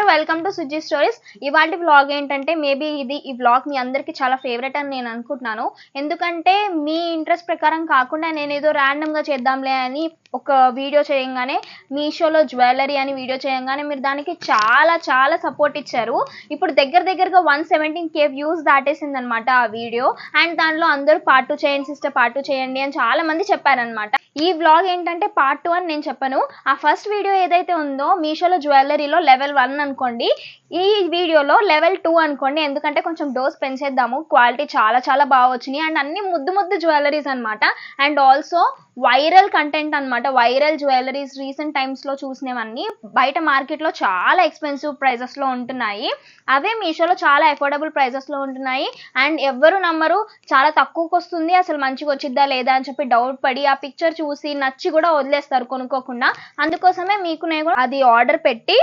అందరూ welcome to Suji stories. ఇవాల్టి vlog ఏంటంటే మేబీ ఈ వ్లాగ్ మీ అందరికీ చాలా ఫేవరెట్ అని నేను అనుకుంటున్నాను. ఎందుకంటే మీ ఇంట్రెస్ట్ ప్రకారం కాకుండా నేనేదో ర్యాండమ్గా చేద్దాంలే అని ఒక వీడియో చేయంగానే మీషోలో జ్యువెలరీ అని వీడియో చేయంగానే మీరు దానికి చాలా చాలా సపోర్ట్ ఇచ్చారు. ఇప్పుడు దగ్గరగా 117K వ్యూస్ దాటేసింది అనమాట ఆ వీడియో. అండ్ దానిలో అందరూ పార్ట్ 2 చేయండి సిస్టర్, పార్ట్ 2 చేయండి అని చాలా మంది చెప్పారనమాట. ఈ వ్లాగ్ ఏంటంటే పార్ట్ 2 అని నేను చెప్పను. ఆ ఫస్ట్ వీడియో ఏదైతే ఉందో మీషోలో జ్యువెలరీలో లెవెల్ 1 అనుకోండి, ఈ వీడియోలో లెవెల్ 2 అనుకోండి. ఎందుకంటే కొంచెం డోస్ పెంచేద్దాము. క్వాలిటీ చాలా చాలా బాగా వచ్చినాయి అండ్ అన్ని ముద్దు జ్యువెలరీస్ అనమాట. అండ్ ఆల్సో వైరల్ కంటెంట్ అనమాట. వైరల్ జ్యువెలరీస్ రీసెంట్ టైమ్స్లో చూసినవన్నీ బయట మార్కెట్లో చాలా ఎక్స్పెన్సివ్ ప్రైజెస్లో ఉంటున్నాయి. అవే మీషోలో చాలా అఫోర్డబుల్ ప్రైజెస్లో ఉంటున్నాయి. అండ్ ఎవ్వరు నమ్మరు, చాలా తక్కువకి వస్తుంది, అసలు మంచిగా వచ్చిద్దా లేదా అని చెప్పి డౌట్ పడి ఆ పిక్చర్ చూసి నచ్చి కూడా వదిలేస్తారు కొనుక్కోకుండా. అందుకోసమే మీకు నేను అది ఆర్డర్ పెట్టి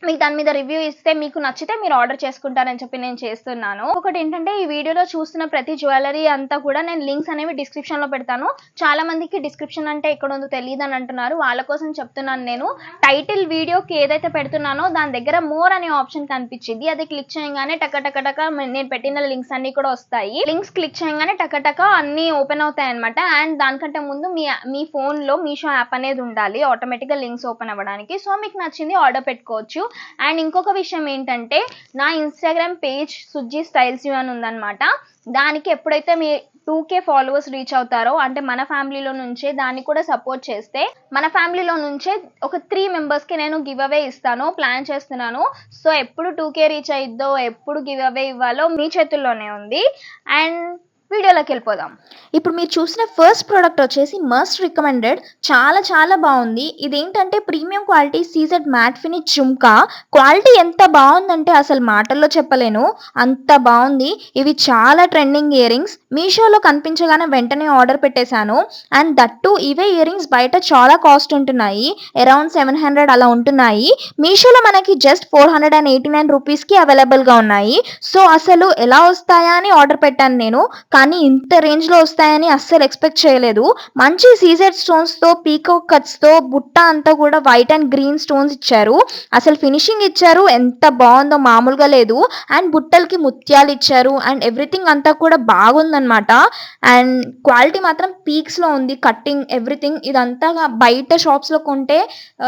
మీకు దాని మీద రివ్యూ ఇస్తే మీకు నచ్చితే మీరు ఆర్డర్ చేసుకుంటారని చెప్పి నేను చేస్తున్నాను. ఒకటి ఏంటంటే ఈ వీడియోలో చూస్తున్న ప్రతి జ్యువెలరీ అంతా కూడా నేను లింక్స్ అనేవి డిస్క్రిప్షన్లో పెడతాను. చాలా మందికి డిస్క్రిప్షన్ అంటే ఎక్కడ ఉందో తెలియదు అని అంటున్నారు. వాళ్ళ కోసం చెప్తున్నాను. నేను టైటిల్ వీడియోకి ఏదైతే పెడుతున్నానో దాని దగ్గర మోర్ అనే ఆప్షన్ కనిపించింది. అది క్లిక్ చేయగానే టక నేను పెట్టిన లింక్స్ అన్ని కూడా వస్తాయి. లింక్స్ క్లిక్ చేయగానే టక అన్ని ఓపెన్ అవుతాయి అనమాట. అండ్ దానికంటే ముందు మీ ఫోన్లో మీషో యాప్ అనేది ఉండాలి ఆటోమేటిక్గా లింక్స్ ఓపెన్ అవ్వడానికి. సో మీకు నచ్చింది ఆర్డర్ పెట్టుకోవచ్చు. అండ్ ఇంకొక విషయం ఏంటంటే నా ఇన్స్టాగ్రామ్ పేజ్ సుజ్జీ స్టైల్స్ యూ అని ఉందన్నమాట. దానికి ఎప్పుడైతే మీ 2K ఫాలోవర్స్ రీచ్ అవుతారో, అంటే మన ఫ్యామిలీలో నుంచే దాన్ని కూడా సపోర్ట్ చేస్తే మన ఫ్యామిలీలో నుంచే ఒక 3 మెంబర్స్కి నేను గివ్ అవే ఇస్తాను, ప్లాన్ చేస్తున్నాను. సో ఎప్పుడు 2K రీచ్ అయిద్దో, ఎప్పుడు గివ్ అవే ఇవ్వాలో మీ చేతుల్లోనే ఉంది. అండ్ వీడియోలోకి వెళ్ళిపోదాం. ఇప్పుడు మీరు చూసిన ఫస్ట్ ప్రోడక్ట్ వచ్చేసి మస్ట్ రికమెండెడ్. చాలా చాలా బాగుంది. ఇదేంటంటే premium quality CZ matte finish jhumka. Quality ఎంత బాగుందంటే అసలు మాటల్లో చెప్పలేను, అంత బాగుంది. ఇవి చాలా ట్రెండింగ్ ఇయర్ రింగ్స్. మీషోలో కనిపించగానే వెంటనే ఆర్డర్ పెట్టేశాను. అండ్ దట్టు ఇవే ఇయర్ రింగ్స్ బయట చాలా కాస్ట్ ఉంటున్నాయి, అరౌండ్ 700 అలా ఉంటున్నాయి. మీషోలో మనకి జస్ట్ 489 రూపీస్కి అవైలబుల్గా ఉన్నాయి. సో అసలు ఎలా వస్తాయా అని ఆర్డర్ పెట్టాను నేను, కానీ ఇంత రేంజ్లో వస్తాయని అస్సలు ఎక్స్పెక్ట్ చేయలేదు. మంచి సీజెడ్ స్టోన్స్తో, పీకాక్ కట్స్తో, బుట్ట అంతా కూడా వైట్ అండ్ గ్రీన్ స్టోన్స్ ఇచ్చారు. అసలు ఫినిషింగ్ ఇచ్చారు, ఎంత బాగుందో, మామూలుగా లేదు. అండ్ బుట్టలకి ముత్యాలు ఇచ్చారు. అండ్ ఎవ్రీథింగ్ అంతా కూడా బాగుందన్నమాట. అండ్ క్వాలిటీ మాత్రం పీక్స్లో ఉంది, కట్టింగ్ ఎవ్రీథింగ్. ఇదంతా బయట షాప్స్లో కొంటే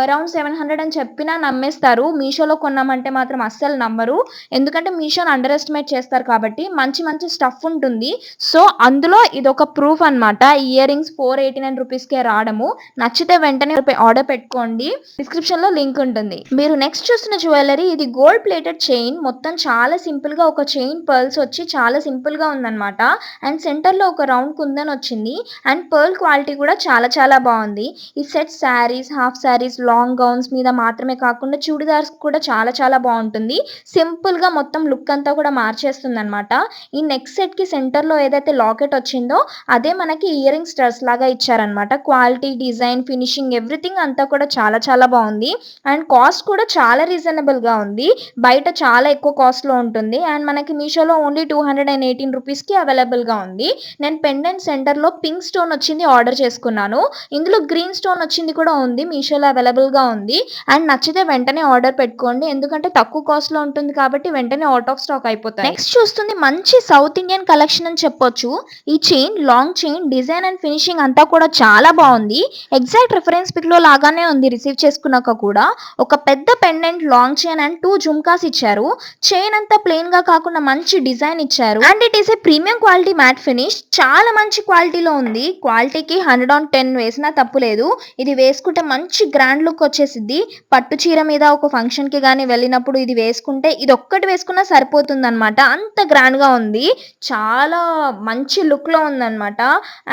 అరౌండ్ 700 అని చెప్పినా నమ్మేస్తారు. మీషోలో కొన్నామంటే మాత్రం అస్సలు నమ్మరు, ఎందుకంటే మీషోని అండర్ ఎస్టిమేట్ చేస్తారు కాబట్టి. మంచి స్టఫ్ ఉంటుంది. సో అందులో ఇదొక ప్రూఫ్ అనమాట. ఇయర్ రింగ్స్ 489 రూపీస్కే రావడము. నచ్చితే వెంటనే ఆర్డర్ పెట్టుకోండి, డిస్క్రిప్షన్లో లింక్ ఉంటుంది. మీరు నెక్స్ట్ చూస్తున్న జ్యువెలరీ ఇది గోల్డ్ ప్లేటెడ్ చైన్. మొత్తం చాలా సింపుల్గా ఒక చైన్ పర్ల్స్ వచ్చి చాలా సింపుల్గా ఉందన్నమాట. అండ్ సెంటర్లో ఒక రౌండ్ కుందన్ వచ్చింది. అండ్ పర్ల్ క్వాలిటీ కూడా చాలా చాలా బాగుంది. ఈ set saris, half saris, long gowns మీద మాత్రమే కాకుండా చూడిదార్స్ కూడా చాలా చాలా బాగుంటుంది. సింపుల్గా మొత్తం లుక్ అంతా కూడా మార్చేస్తుంది అనమాట. ఈ నెక్స్ట్ సెట్కి సెంటర్లో ఏదైతే లాకెట్ వచ్చిందో అదే మనకి ఇయర్ రింగ్ స్టడ్స్ లాగా ఇచ్చారనమాట. క్వాలిటీ, డిజైన్, ఫినిషింగ్ ఎవ్రీథింగ్ అంతా కూడా చాలా చాలా బాగుంది. అండ్ కాస్ట్ కూడా చాలా రీజనబుల్గా ఉంది. బయట చాలా ఎక్కువ కాస్ట్లో ఉంటుంది. అండ్ మనకి మీషోలో ఓన్లీ 218 రూపీస్కి అవైలబుల్గా ఉంది. నేను పెండెంట్ సెంటర్లో పింక్ స్టోన్ వచ్చింది ఆర్డర్ చేసుకున్నాను. ఇందులో గ్రీన్ స్టోన్ వచ్చింది కూడా ఉంది, మీషోలో అవైలబుల్గా ఉంది. అండ్ నచ్చితే వెంటనే ఆర్డర్ పెట్టుకోండి, ఎందుకంటే తక్కువ కాస్ట్లో ఉంటుంది కాబట్టి వెంటనే అవుట్ ఆఫ్ స్టాక్ అయిపోతాయి. నెక్స్ట్ చూస్తుంది మంచి సౌత్ ఇండియన్ కలెక్షన్ అని చెప్పొచ్చు. ఈ chain long chain, design and finishing అంతా కూడా చాలా బాగుంది. ఎగ్జాక్ట్ రిఫరెన్స్ పిక్ లో లాగానే ఉంది. రిసీవ్ చేసుకున్నాక కూడా ఒక పెద్ద pendant, long chain and 2 jhumkas ఇచ్చారు. చైన్ అంతా ప్లెయిన్ గా కాకుండా మంచి డిజైన్ ఇచ్చారు. And it is a premium quality matte finish. చాలా మంచి క్వాలిటీలో ఉంది. క్వాలిటీకి 110 వేసినా తప్పు లేదు. ఇది వేసుకుంటే మంచి గ్రాండ్ లుక్ వచ్చేసిద్ది. పట్టు చీర మీద ఒక ఫంక్షన్ కి కానీ వెళ్ళినప్పుడు ఇది వేసుకుంటే, ఇది ఒక్కటి వేసుకున్నా సరిపోతుంది అనమాట. అంత గ్రాండ్ గా ఉంది, చాలా మంచి లుక్లో ఉందన్నమాట.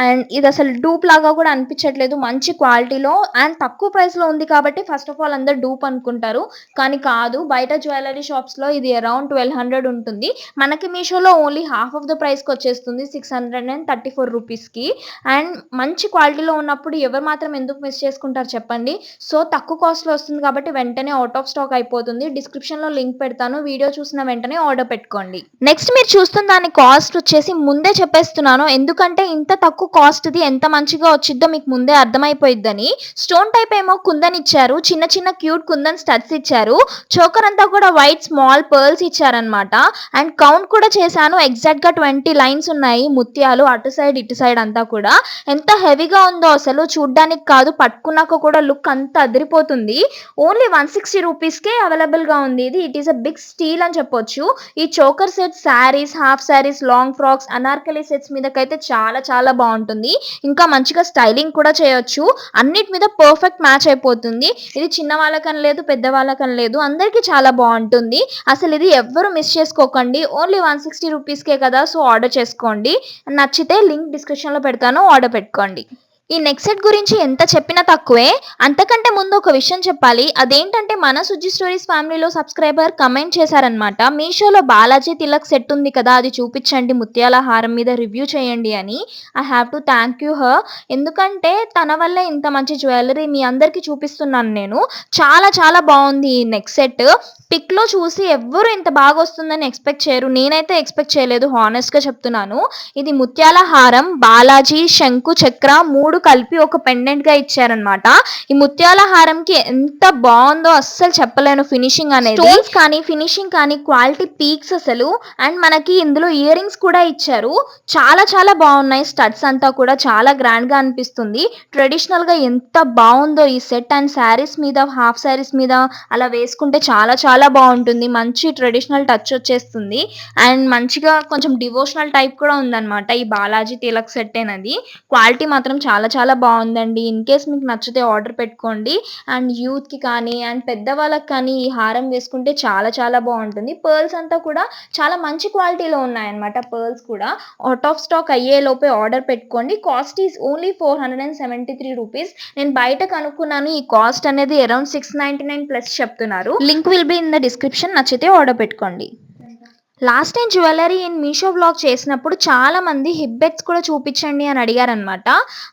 అండ్ ఇది అసలు డూప్ లాగా కూడా అనిపించట్లేదు, మంచి క్వాలిటీలో అండ్ తక్కువ ప్రైస్లో ఉంది కాబట్టి ఫస్ట్ ఆఫ్ ఆల్ అందరు డూప్ అనుకుంటారు, కానీ కాదు. బయట జ్యువెలరీ షాప్స్లో ఇది అరౌండ్ 1200 ఉంటుంది. మనకి మీషోలో ఓన్లీ హాఫ్ ఆఫ్ ద ప్రైస్కి వచ్చేస్తుంది, 634 రూపీస్కి. అండ్ మంచి క్వాలిటీలో ఉన్నప్పుడు ఎవరు మాత్రం ఎందుకు మిస్ చేసుకుంటారు చెప్పండి. సో తక్కువ కాస్ట్లో వస్తుంది కాబట్టి వెంటనే అవుట్ ఆఫ్ స్టాక్ అయిపోతుంది. డిస్క్రిప్షన్లో లింక్ పెడతాను, వీడియో చూసిన వెంటనే ఆర్డర్ పెట్టుకోండి. నెక్స్ట్ మీరు చూస్తున్న దాని కాస్ట్ వచ్చేసి ముందే ముందే చెప్పేస్తున్నాను. ఎందుకంటే ఇంత తక్కువ కాస్ట్‌ది ఎంత మంచిగా వచ్చిద్దో మీకు ముందే అర్థమైపోయిద్దని. స్టోన్ టైప్ ఏమో కుందన్ ఇచ్చారు. చిన్న చిన్న క్యూట్ కుందన్ స్టడ్స్ ఇచ్చారు. చోకర్ అంతా కూడా వైట్ స్మాల్ పర్ల్స్ ఇచ్చారనమాట. అండ్ కౌంట్ కూడా చేశాను. ఎగ్జాక్ట్‌గా 20 లైన్స్ ఉన్నాయి ముత్యాలు అటు సైడ్, ఇటు సైడ్ అంతా కూడా. ఎంత హెవీగా ఉందో అసలు చూడ్డానికి కాదు, పట్టుకున్నాక కూడా లుక్ అంత అదిరిపోతుంది. ఓన్లీ 160 రూపీస్‌కే అవైలబుల్‌గా ఉంది ఇది. It is a big steal అని చెప్పొచ్చు. ఈ choker set saris, half saris, long frocks, Anarkali sets మీదకైతే చాలా చాలా బావుంటుంది. ఇంకా మంచిగా స్టైలింగ్ కూడా చేయొచ్చు. అన్నిటి మీద పర్ఫెక్ట్ మ్యాచ్ అయిపోతుంది. ఇది చిన్న వాళ్ళకని లేదు, పెద్ద వాళ్ళకని లేదు. అందరికీ చాలా బావుంటుంది. అసలు ఇది ఎవ్వరు మిస్ చేసుకోకండి. ఓన్లీ 160 రూపీస్‌కే కదా! సో, ఆర్డర్ చేసుకోండి. నచ్చితే లింక్ డిస్క్రిప్షన్‌లో పెడతాను. ఆర్డర్ పెట్టుకోండి. ఈ నెక్ సెట్ గురించి ఎంత చెప్పినా తక్కువే. అంతకంటే ముందు ఒక విషయం చెప్పాలి. అదేంటంటే మన సుజ్జి స్టోరీస్ ఫ్యామిలీలో సబ్స్క్రైబర్ కమెంట్ చేశారనమాట. మీషోలో బాలాజీ తిలక్ సెట్ ఉంది కదా! అది చూపించండి, ముత్యాల హారం మీద రివ్యూ చేయండి అని. I have to thank you her. ఎందుకంటే తన వల్లే ఇంత మంచి జ్యువెలరీ మీ అందరికీ చూపిస్తున్నాను నేను. చాలా చాలా బావుంది ఈ నెక్ సెట్. పిక్‌లో చూసి ఎవ్వరు ఇంత బాగొస్తుందని ఎక్స్‌పెక్ట్ చేయరు. నేనైతే ఎక్స్‌పెక్ట్ చేయలేదు, హానెస్ట్‌గా చెప్తున్నాను. ఇది ముత్యాల హారం, బాలాజీ, శంకు చక్ర 3 కలిపి ఒక పెండెంట్‌గా ఇచ్చారనమాట. ఈ ముత్యాల హారంకి ఎంత బావుందో అస్సలు చెప్పలేను ఫినిషింగ్ అనేది. స్టోన్స్ కానీ, ఫినిషింగ్ కానీ క్వాలిటీ పీక్స్ అసలు. అండ్ మనకి ఇందులో ఇయర్ రింగ్స్ కూడా ఇచ్చారు. చాలా చాలా బావున్నాయి. స్టడ్స్ అంతా కూడా చాలా గ్రాండ్‌గా అనిపిస్తుంది. ట్రెడిషనల్‌గా ఎంత బావుందో ఈ సెట్. అండ్ శారీస్ మీద, హాఫ్ శారీస్ మీద అలా వేసుకుంటే చాలా చాలా బావుంటుంది. మంచి ట్రెడిషనల్ టచ్ వచ్చేస్తుంది. అండ్ మంచిగా కొంచెం డివోషనల్ టైప్ కూడా ఉందనమాట ఈ బాలాజీ తిలక్ సెట్ అనేది. క్వాలిటీ మాత్రం చాలా చాలా బావుందండి. ఇన్‌కేస్ మీకు నచ్చితే ఆర్డర్ పెట్టుకోండి. అండ్ యూత్‌కి కానీ, అండ్ పెద్దవాళ్ళకి కానీ ఈ హారం వేసుకుంటే చాలా చాలా బావుంటుంది. పర్ల్స్ అంతా కూడా చాలా మంచి క్వాలిటీలో ఉన్నాయన్నమాట. పర్ల్స్ కూడా ఔట్ ఆఫ్ స్టాక్ అయ్యేలోపే ఆర్డర్ పెట్టుకోండి. Cost is only 473 rupees. నేను బయట కనుక్కున్నాను. ఈ కాస్ట్ అనేది అరౌండ్ 699 ప్లస్ చెప్తున్నారు. Link will be in the description. నచ్చితే ఆర్డర్ పెట్టుకోండి. Last time jewellery in Meesho vlog చేసినప్పుడు చాలామంది హిప్ బెల్ట్స్ కూడా చూపించండి అని అడిగారనమాట.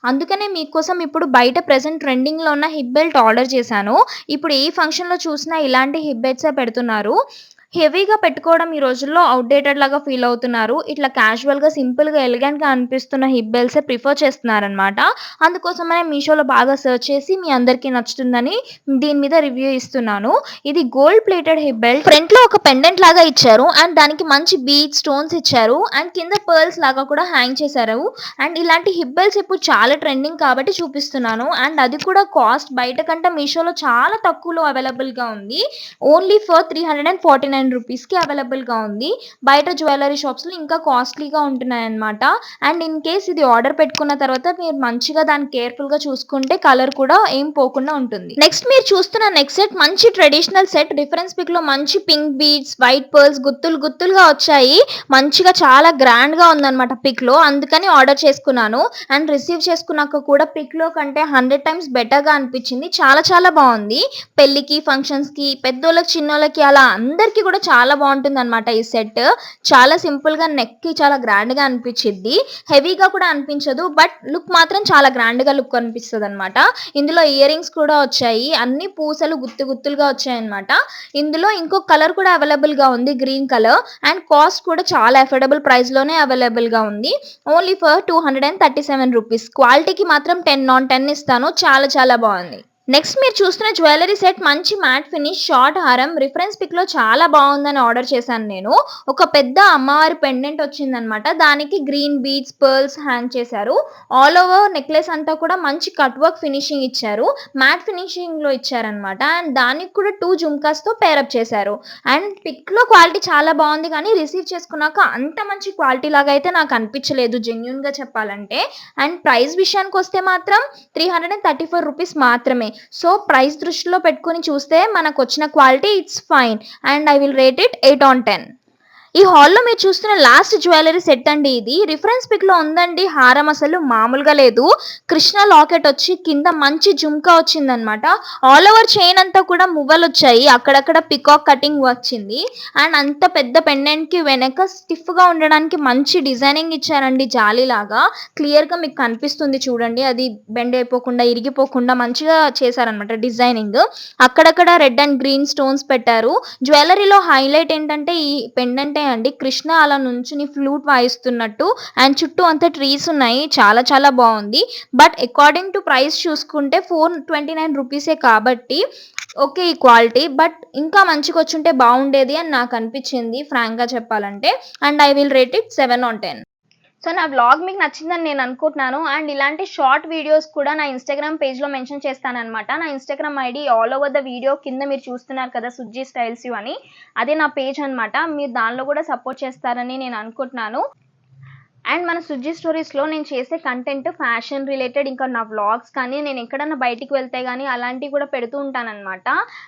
అందుకనే మీకోసం ఇప్పుడు బయట ప్రెజెంట్ ట్రెండింగ్‌లో ఉన్న హిప్ బెల్ట్ ఆర్డర్ చేశాను. ఇప్పుడు ఏ ఫంక్షన్‌లో చూసినా ఇలాంటి హిప్ బెల్ట్సే పెడుతున్నారు. హెవీగా పెట్టుకోవడం ఈ రోజుల్లో ఔట్‌డేటెడ్ లాగా ఫీల్ అవుతున్నారు. ఇట్లా క్యాజువల్‌గా, సింపుల్‌గా, ఎలిగెంట్‌గా అనిపిస్తున్న హిప్ బెల్ట్సే ప్రిఫర్ చేస్తున్నారనమాట. అందుకోసమనే మీషోలో బాగా సెర్చ్ చేసి మీ అందరికీ నచ్చుతుందని దీని మీద రివ్యూ ఇస్తున్నాను. ఇది గోల్డ్ ప్లేటెడ్ హిప్ బెల్ట్. ఫ్రంట్‌లో ఒక పెండెంట్ లాగా ఇచ్చారు. అండ్ దానికి మంచి బీడ్స్, స్టోన్స్ ఇచ్చారు. అండ్ కింద పర్ల్స్ లాగా కూడా హ్యాంగ్ చేశారు. అండ్ ఇలాంటి హిప్ బెల్ట్స్ ఇప్పుడు చాలా ట్రెండింగ్ కాబట్టి చూపిస్తున్నాను. అండ్ అది కూడా కాస్ట్ బయట కంటే మీషోలో చాలా తక్కువలో అవైలబుల్‌గా ఉంది. ఓన్లీ ఫర్ 349 రూపీస్‌కి అవైలబుల్‌గా ఉంది. బయట జ్యువెలరీ షాప్స్‌లో ఇంకా కాస్ట్‌లీగా ఉంటున్నాయన్నమాట. అండ్ ఇన్ కేస్ ఇది ఆర్డర్ పెట్టుకున్న తర్వాత మీరు మంచిగా దాన్ని కేర్‌ఫుల్‌గా చూసుకుంటే కలర్ కూడా ఏం పోకుండా ఉంటుంది. నెక్స్ట్ మీరు చూస్తున్న నెక్స్ట్ సెట్ మంచి ట్రెడిషనల్ సెట్. రిఫరెన్స్ పిక్‌లో మంచి పింక్ బీడ్స్, వైట్ పర్ల్స్ గుత్తులు గుత్తులుగా వచ్చాయి. మంచిగా చాలా గ్రాండ్‌గా ఉందన్నమాట పిక్‌లో. అందుకని ఆర్డర్ చేసుకున్నాను. అండ్ రిసీవ్ చేసుకున్నాక కూడా పిక్‌లో కంటే 100 టైమ్స్ బెటర్‌గా అనిపించింది. చాలా చాలా బావుంది. పెళ్ళికి, ఫంక్షన్స్‌కి, పెద్దోళ్ళకి, చిన్నోళ్ళకి అలా అందరికీ కూడా చాలా బావుంటుందన్నమాట ఈ సెట్. చాలా సింపుల్‌గా నెక్‌కి చాలా గ్రాండ్‌గా అనిపించిద్ది. హెవీగా కూడా అనిపించదు. బట్ లుక్ మాత్రం చాలా గ్రాండ్‌గా లుక్ అనిపిస్తదన్నమాట. ఇందులో ఇయర్ రింగ్స్ కూడా వచ్చాయి. అన్ని పూసలు గుత్తు గుత్తులుగా వచ్చాయన్నమాట. ఇందులో ఇంకొక కలర్ కూడా అవైలబుల్‌గా ఉంది, గ్రీన్ కలర్. అండ్ కాస్ట్ కూడా చాలా అఫోర్డబుల్ ప్రైస్‌లోనే అవైలబుల్‌గా ఉంది. Only for 237 rupees. క్వాలిటీకి మాత్రం 10/10 ఇస్తాను. చాలా చాలా బావుంది. నెక్స్ట్ మీరు చూస్తున్న జ్యువెలరీ సెట్ మంచి మ్యాట్ ఫినిష్ షార్ట్ హారం. రిఫరెన్స్ పిక్‌లో చాలా బావుందని ఆర్డర్ చేశాను నేను. ఒక పెద్ద అమ్మవారి పెండెంట్ వచ్చిందనమాట. దానికి గ్రీన్ బీడ్స్, పర్ల్స్ హ్యాంగ్ చేశారు. ఆల్ ఓవర్ నెక్లెస్ అంతా కూడా మంచి కట్ వర్క్ ఫినిషింగ్ ఇచ్చారు. మ్యాట్ ఫినిషింగ్‌లో ఇచ్చారనమాట. అండ్ దానికి కూడా 2 జుమ్కాస్‌తో పేరప్ చేశారు. అండ్ పిక్‌లో క్వాలిటీ చాలా బావుంది కానీ రిసీవ్ చేసుకున్నాక అంత మంచి క్వాలిటీ లాగా అయితే నాకు అనిపించలేదు జెన్యూన్‌గా చెప్పాలంటే. అండ్ ప్రైస్ విషయానికొస్తే మాత్రం 334 రూపీస్ మాత్రమే. సో, ప్రైస్ దృష్టిలో పెట్టుకొని చూస్తే మనకొచ్చిన quality it's fine. And I will rate it 8/10. ఈ హాల్‌లో మీరు చూస్తున్న లాస్ట్ జ్యువెలరీ సెట్ అండి ఇది. రిఫరెన్స్ పిక్‌లో ఉందండి. హారం అసలు మామూలుగా లేదు. కృష్ణ లాకెట్ వచ్చి కింద మంచి జుమ్కా వచ్చిందనమాట. ఆల్ ఓవర్ చైన్ అంతా కూడా మువ్వలొచ్చాయి. అక్కడక్కడ పికాక్ కటింగ్ వచ్చింది. అండ్ అంత పెద్ద పెండెంట్‌కి వెనక స్టిఫ్‌గా ఉండడానికి మంచి డిజైనింగ్ ఇచ్చారండి జాలీలాగా. క్లియర్‌గా మీకు కనిపిస్తుంది చూడండి. అది బెండ్ అయిపోకుండా, ఇరిగిపోకుండా మంచిగా చేశారనమాట డిజైనింగ్. అక్కడక్కడ రెడ్ అండ్ గ్రీన్ స్టోన్స్ పెట్టారు. జ్యువెలరీలో హైలైట్ ఏంటంటే ఈ పెండెంటే ఉంటాయండి. కృష్ణ అలా నుంచుని ఫ్లూట్ వాయిస్తున్నట్టు అండ్ చుట్టూ అంతా ట్రీస్ ఉన్నాయి. చాలా చాలా బావుంది. బట్ అకార్డింగ్ టు ప్రైస్ చూసుకుంటే 429 రూపీసే కాబట్టి ఓకే ఈ క్వాలిటీ. బట్ ఇంకా మంచిగొచ్చుంటే బావుండేది అని నాకనిపిచ్చింది ఫ్రాంక్‌గా చెప్పాలంటే. And I will rate it 7 on 10. So నా వ్లాగ్ మీకు నచ్చిందని నేను అనుకుంటున్నాను. అండ్ ఇలాంటి షార్ట్ వీడియోస్ కూడా నా ఇన్‌స్టాగ్రామ్ పేజ్‌లో మెన్షన్ చేస్తాననమాట. నా Instagram ID all over the video కింద మీరు చూస్తున్నారు కదా సుజ్జి స్టైల్స్ యూ అని. అదే నా పేజ్ అనమాట. మీరు దానిలో కూడా సపోర్ట్ చేస్తారని నేను అనుకుంటున్నాను. అండ్ మన సుజ్జి స్టోరీస్‌లో నేను చేసే కంటెంట్ ఫ్యాషన్ రిలేటెడ్, ఇంకా నా వ్లాగ్స్ కానీ, నేను ఎక్కడన్నా బయటికి వెళ్తే గానీ అలాంటివి కూడా పెడుతూ ఉంటాననమాట.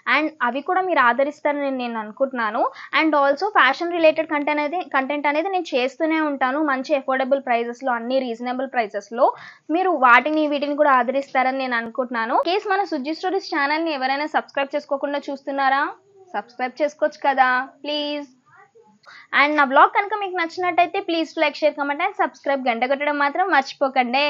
అండ్ అవి కూడా మీరు ఆదరిస్తారని నేను అనుకుంటున్నాను. And also fashion related content అనేది నేను చేస్తూనే ఉంటాను. మంచి అఫోర్డబుల్ ప్రైజెస్‌లో, అన్ని రీజనబుల్ ప్రైజెస్‌లో. మీరు వీటిని కూడా ఆదరిస్తారని నేను అనుకుంటున్నాను. కేస్ మన సుజ్జి స్టోరీస్ ఛానల్‌ని ఎవరైనా సబ్స్క్రైబ్ చేసుకోకుండా చూస్తున్నారా? సబ్స్క్రైబ్ చేసుకోవచ్చు కదా ప్లీజ్. అండ్ నా వ్లాగ్ కనుక మీకు నచ్చినట్టయితే please like, share, comment and subscribe. గంట కొట్టడం మాత్రం మర్చిపోకండి.